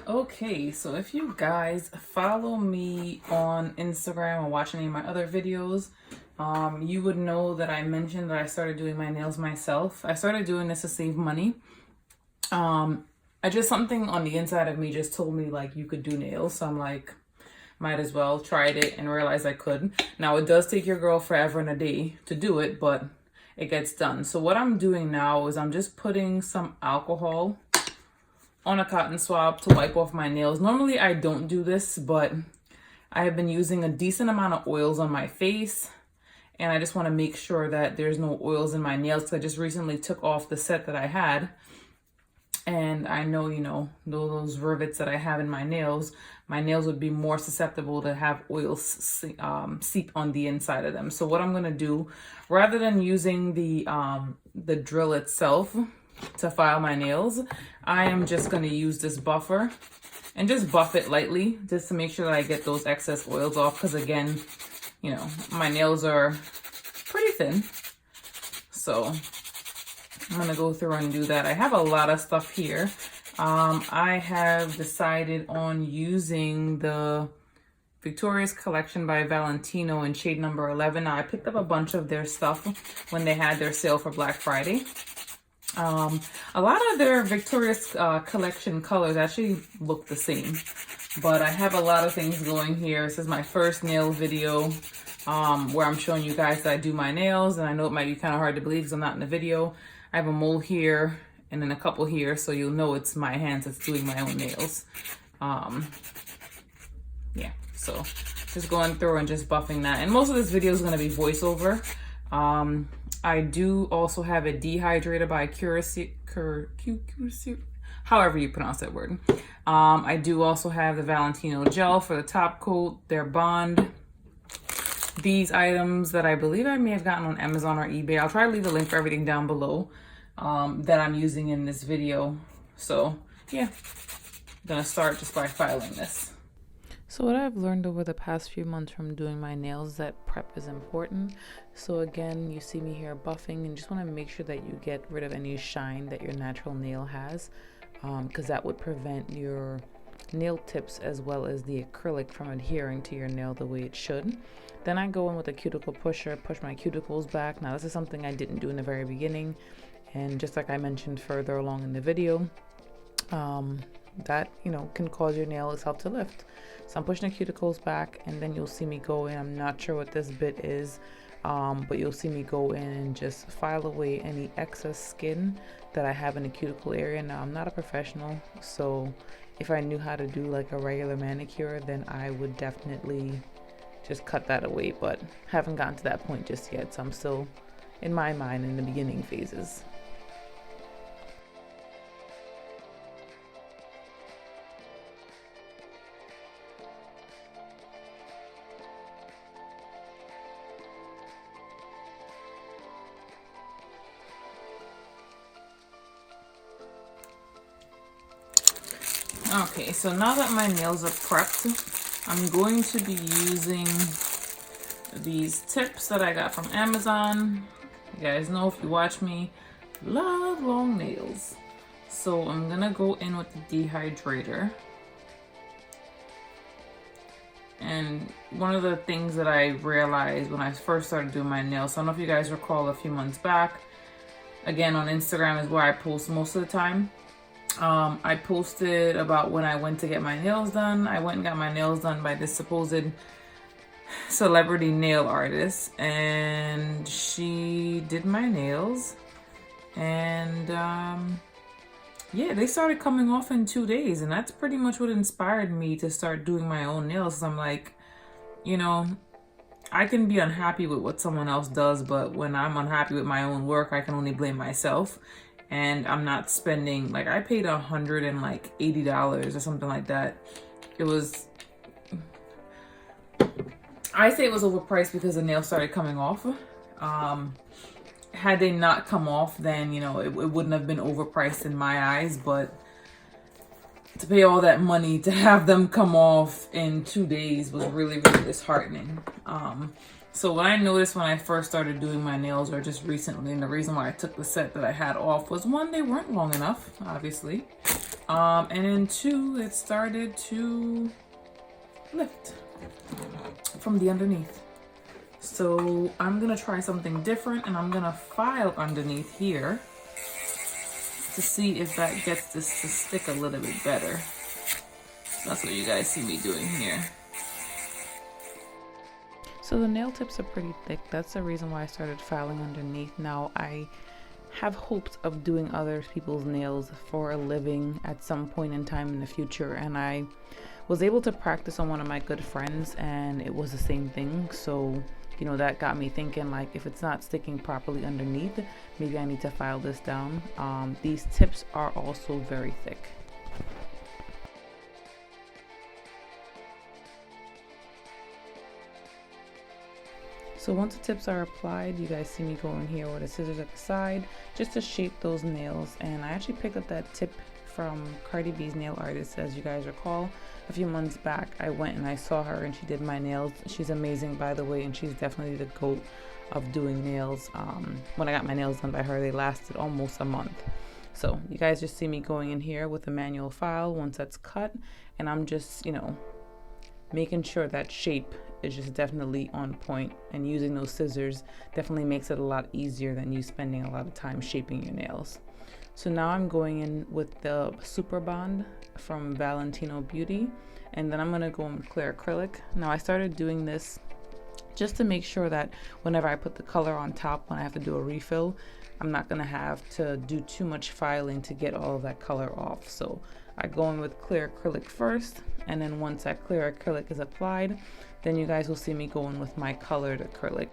Okay, so if you guys follow me on Instagram or watch any of my other videos, you would know that I mentioned that I started doing my nails myself. I started doing this to save money. I just, something on the inside of me just told me like you could do nails, so I'm like, might as well. Tried it and realized I could. Now it does take your girl forever and a day to do it, but it gets done. So what I'm doing now is I'm just putting some alcohol on a cotton swab to wipe off my nails. Normally I don't do this, but I have been using a decent amount of oils on my face, and I just want to make sure that there's no oils in my nails, because I just recently took off the set that I had, and I know, you know, those rivets that I have in my nails would be more susceptible to have oils seep on the inside of them. So what I'm going to do, rather than using the drill itself to file my nails, I am just going to use this buffer and just buff it lightly just to make sure that I get those excess oils off, because again, you know, my nails are pretty thin. So I'm going to go through and do that. I have a lot of stuff here. I have decided on using the Victoria's Collection by Valentino in shade number 11. Now, I picked up a bunch of their stuff when they had their sale for Black Friday. A lot of their Victoria's Collection colors actually look the same, but I have a lot of things going here. This is my first nail video where I'm showing you guys that I do my nails, and I know it might be kind of hard to believe because I'm not in the video. I have a mole here and then a couple here, so you'll know it's my hands that's doing my own nails. Yeah, so just going through and just buffing that. And most of this video is going to be voiceover. I do also have a dehydrator by Curacao, however you pronounce that word. I do also have the Valentino gel for the top coat, their Bond. These items that I believe I may have gotten on Amazon or eBay. I'll try to leave a link for everything down below that I'm using in this video. So yeah, I'm gonna start just by filing this. So what I've learned over the past few months from doing my nails is that prep is important. So again, you see me here buffing, and just want to make sure that you get rid of any shine that your natural nail has, because that would prevent your nail tips as well as the acrylic from adhering to your nail the way it should. Then I go in with a cuticle pusher, push my cuticles back. Now this is something I didn't do in the very beginning, and just like I mentioned further along in the video, that, you know, can cause your nail itself to lift. So I'm pushing the cuticles back, and then you'll see me go in. I'm not sure what this bit is, but you'll see me go in and just file away any excess skin that I have in the cuticle area. Now, I'm not a professional, so if I knew how to do like a regular manicure, then I would definitely just cut that away, but haven't gotten to that point just yet, so I'm still, in my mind, in the beginning phases. Okay, so now that my nails are prepped, I'm going to be using these tips that I got from Amazon. You guys know, if you watch me, love long nails. So I'm gonna go in with the dehydrator. And one of the things that I realized when I first started doing my nails, so I don't know if you guys recall a few months back, again on Instagram is where I post most of the time. I posted about when I went to get my nails done. I went and got my nails done by this supposed celebrity nail artist, and she did my nails, and yeah, they started coming off in 2 days, and that's pretty much what inspired me to start doing my own nails. I'm like, you know, I can be unhappy with what someone else does, but when I'm unhappy with my own work, I can only blame myself. And I'm not spending, like, I paid $180 or something like that. It was, I say it was overpriced because the nails started coming off. Had they not come off, then, you know, it wouldn't have been overpriced in my eyes, but to pay all that money to have them come off in 2 days was really, really disheartening. So what I noticed when I first started doing my nails, or just recently, and the reason why I took the set that I had off was, one, they weren't long enough, obviously. And then two, it started to lift from the underneath. So I'm gonna try something different, and I'm gonna file underneath here to see if that gets this to stick a little bit better. That's what you guys see me doing here. So the nail tips are pretty thick. That's the reason why I started filing underneath. Now I have hopes of doing other people's nails for a living at some point in time in the future, and I was able to practice on one of my good friends, and it was the same thing. So, you know, that got me thinking, like, if it's not sticking properly underneath, maybe I need to file this down. These tips are also very thick. So once the tips are applied, you guys see me go in here with the scissors at the side just to shape those nails. And I actually picked up that tip from Cardi B's nail artist. As you guys recall, a few months back I went and I saw her and she did my nails. She's amazing, by the way, and she's definitely the GOAT of doing nails. When I got my nails done by her, they lasted almost a month. So you guys just see me going in here with a manual file once that's cut, and I'm just, you know, making sure that shape is just definitely on point, and using those scissors definitely makes it a lot easier than you spending a lot of time shaping your nails. So now I'm going in with the Super Bond from Valentino Beauty, and then I'm going to go in with clear acrylic. Now I started doing this just to make sure that whenever I put the color on top, when I have to do a refill, I'm not going to have to do too much filing to get all of that color off. So I go in with clear acrylic first, and then once that clear acrylic is applied, then you guys will see me go in with my colored acrylic.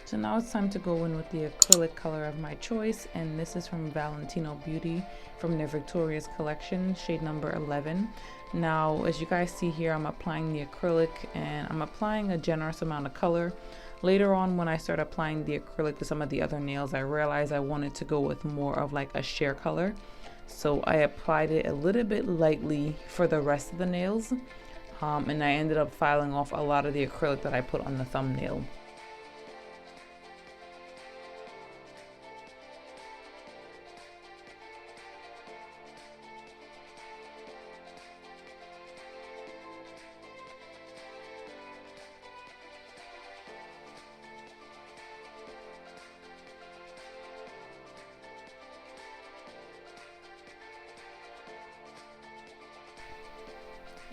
So now it's time to go in with the acrylic color of my choice, and this is from Valentino Beauty from their Victoria's collection, shade number 11. Now, as you guys see here, I'm applying the acrylic and I'm applying a generous amount of color. Later on, when I start applying the acrylic to some of the other nails, I realized I wanted to go with more of like a sheer color. So I applied it a little bit lightly for the rest of the nails, and I ended up filing off a lot of the acrylic that I put on the thumbnail.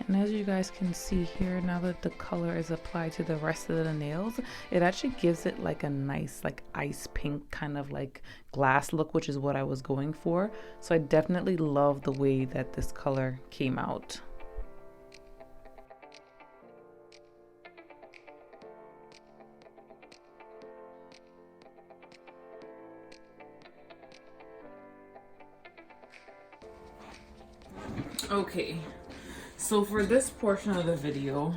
And as you guys can see here, now that the color is applied to the rest of the nails, it actually gives it like a nice like ice pink kind of like glass look, which is what I was going for. So I definitely love the way that this color came out. Okay. So for this portion of the video,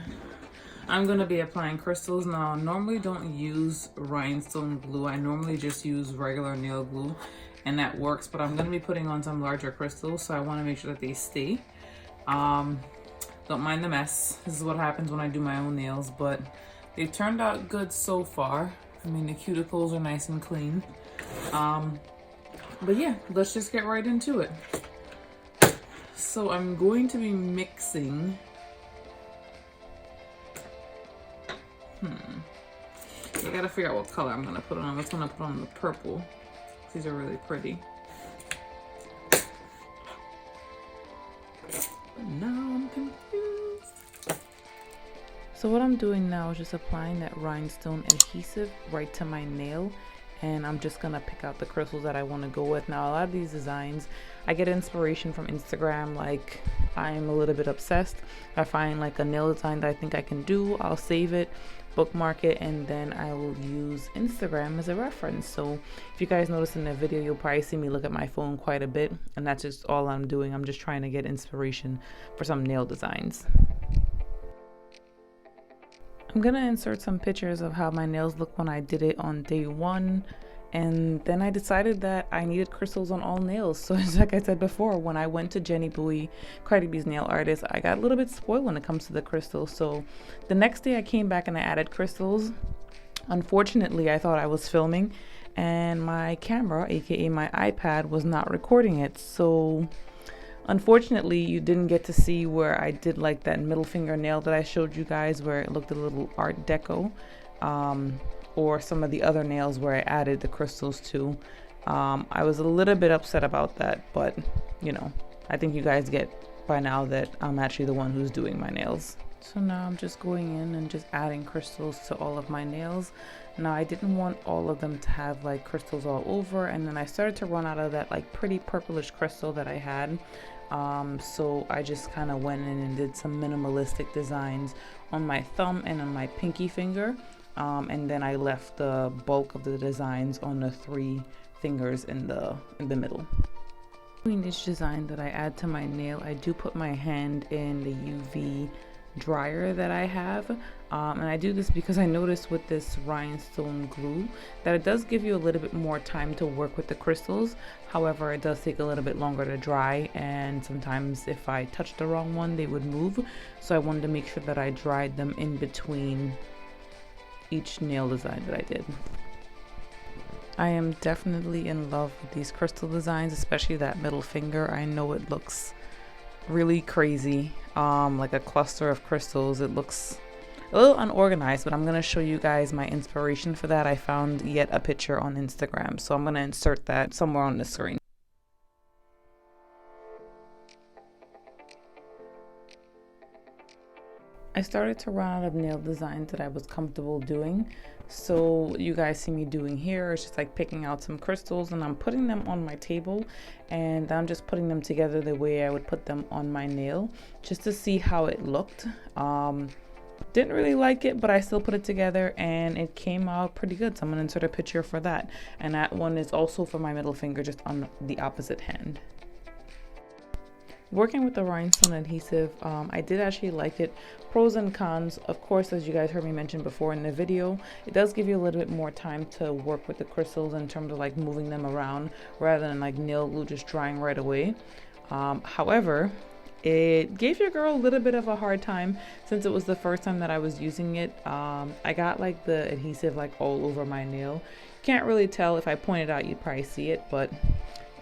I'm going to be applying crystals. Now, I normally don't use rhinestone glue. I normally just use regular nail glue, and that works. But I'm going to be putting on some larger crystals, so I want to make sure that they stay. Don't mind the mess. This is what happens when I do my own nails, but they turned out good so far. I mean, the cuticles are nice and clean. But yeah, let's just get right into it. So I'm going to be mixing, I gotta figure out what color I'm gonna put on. I'm just gonna put on the purple. These are really pretty. But now I'm confused. So what I'm doing now is just applying that rhinestone adhesive right to my nail, and I'm just gonna pick out the crystals that I want to go with. Now, a lot of these designs, I get inspiration from Instagram, like I am a little bit obsessed. I find like a nail design that I think I can do, I'll save it, bookmark it, and then I will use Instagram as a reference. So if you guys notice in the video, you'll probably see me look at my phone quite a bit, and that's just all I'm doing. I'm just trying to get inspiration for some nail designs. I'm gonna insert some pictures of how my nails look when I did it on day 1. And then I decided that I needed crystals on all nails. So it's like I said before, when I went to Jenny Bowie, Cardi B's nail artist, I got a little bit spoiled when it comes to the crystals. So the next day I came back and I added crystals. Unfortunately, I thought I was filming and my camera, aka my iPad, was not recording it. So unfortunately, you didn't get to see where I did like that middle finger nail that I showed you guys where it looked a little Art Deco. Or some of the other nails where I added the crystals to. I was a little bit upset about that, but you know, I think you guys get by now that I'm actually the one who's doing my nails. So now I'm just going in and just adding crystals to all of my nails. Now I didn't want all of them to have like crystals all over, and then I started to run out of that like pretty purplish crystal that I had. So I just kind of went in and did some minimalistic designs on my thumb and on my pinky finger. And then I left the bulk of the designs on the 3 fingers in the middle. Between each design that I add to my nail, I do put my hand in the UV dryer that I have, and I do this because I noticed with this rhinestone glue that it does give you a little bit more time to work with the crystals. However, it does take a little bit longer to dry, and sometimes if I touch the wrong one, they would move. So I wanted to make sure that I dried them in between each nail design that I did. I am definitely in love with these crystal designs, especially that middle finger. I know it looks really crazy, like a cluster of crystals. It looks a little unorganized, but I'm going to show you guys my inspiration for that. I found yet a picture on Instagram, so I'm going to insert that somewhere on the screen. I started to run out of nail designs that I was comfortable doing. So what you guys see me doing here is just like picking out some crystals and I'm putting them on my table, and I'm just putting them together the way I would put them on my nail just to see how it looked. Didn't really like it, but I still put it together and it came out pretty good. So I'm gonna insert a picture for that. And that one is also for my middle finger, just on the opposite hand. Working with the rhinestone adhesive, I did actually like it. Pros and cons, of course, as you guys heard me mention before in the video, it does give you a little bit more time to work with the crystals in terms of like moving them around rather than like nail glue just drying right away. However, it gave your girl a little bit of a hard time since it was the first time that I was using it. I got like the adhesive like all over my nail. Can't really tell. If I point it out, you'd probably see it, but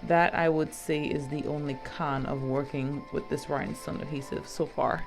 that I would say is the only con of working with this rhinestone adhesive so far.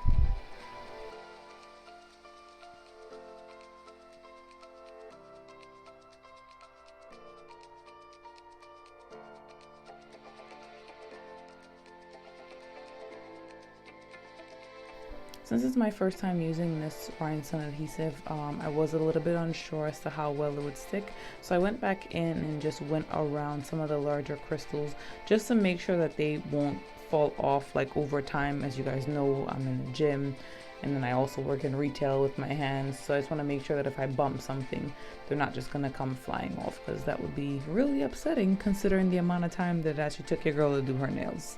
Since it's my first time using this rhinestone adhesive, I was a little bit unsure as to how well it would stick. So I went back in and just went around some of the larger crystals just to make sure that they won't fall off like over time. As you guys know, I'm in the gym and then I also work in retail with my hands. So I just want to make sure that if I bump something, they're not just going to come flying off, because that would be really upsetting considering the amount of time that it actually took your girl to do her nails.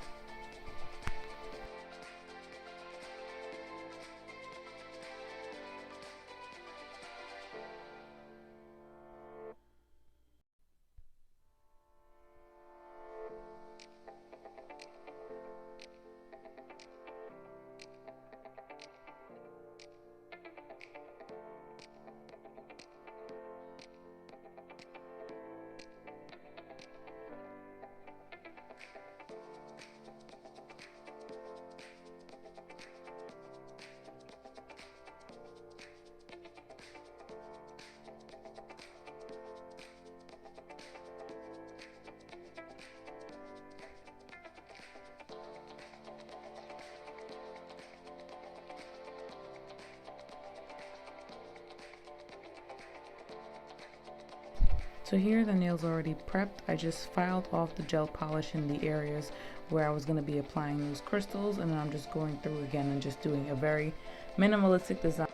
So here the nails are already prepped. I just filed off the gel polish in the areas where I was going to be applying those crystals, and then I'm just going through again and just doing a very minimalistic design.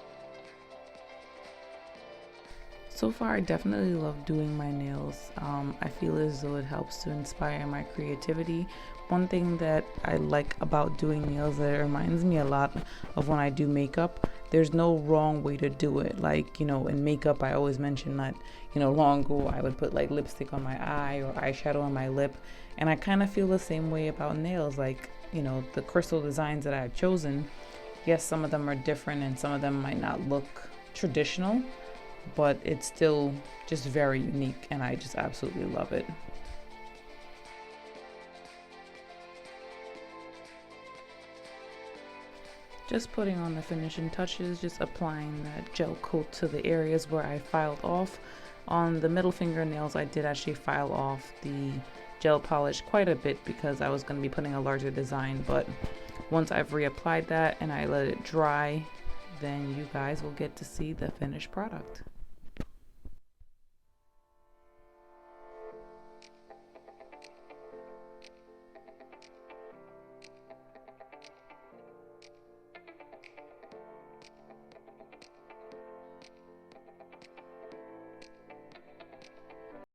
So far, I definitely love doing my nails. I feel as though it helps to inspire my creativity. One thing that I like about doing nails, that it reminds me a lot of when I do makeup. There's no wrong way to do it. Like, you know, in makeup, I always mention that, you know, long ago I would put like lipstick on my eye or eyeshadow on my lip. And I kind of feel the same way about nails. Like, you know, the crystal designs that I've chosen, yes, some of them are different and some of them might not look traditional, but it's still just very unique and I just absolutely love it. Just putting on the finishing touches, just applying that gel coat to the areas where I filed off. On the middle fingernails, I did actually file off the gel polish quite a bit because I was going to be putting a larger design, but once I've reapplied that and I let it dry, then you guys will get to see the finished product.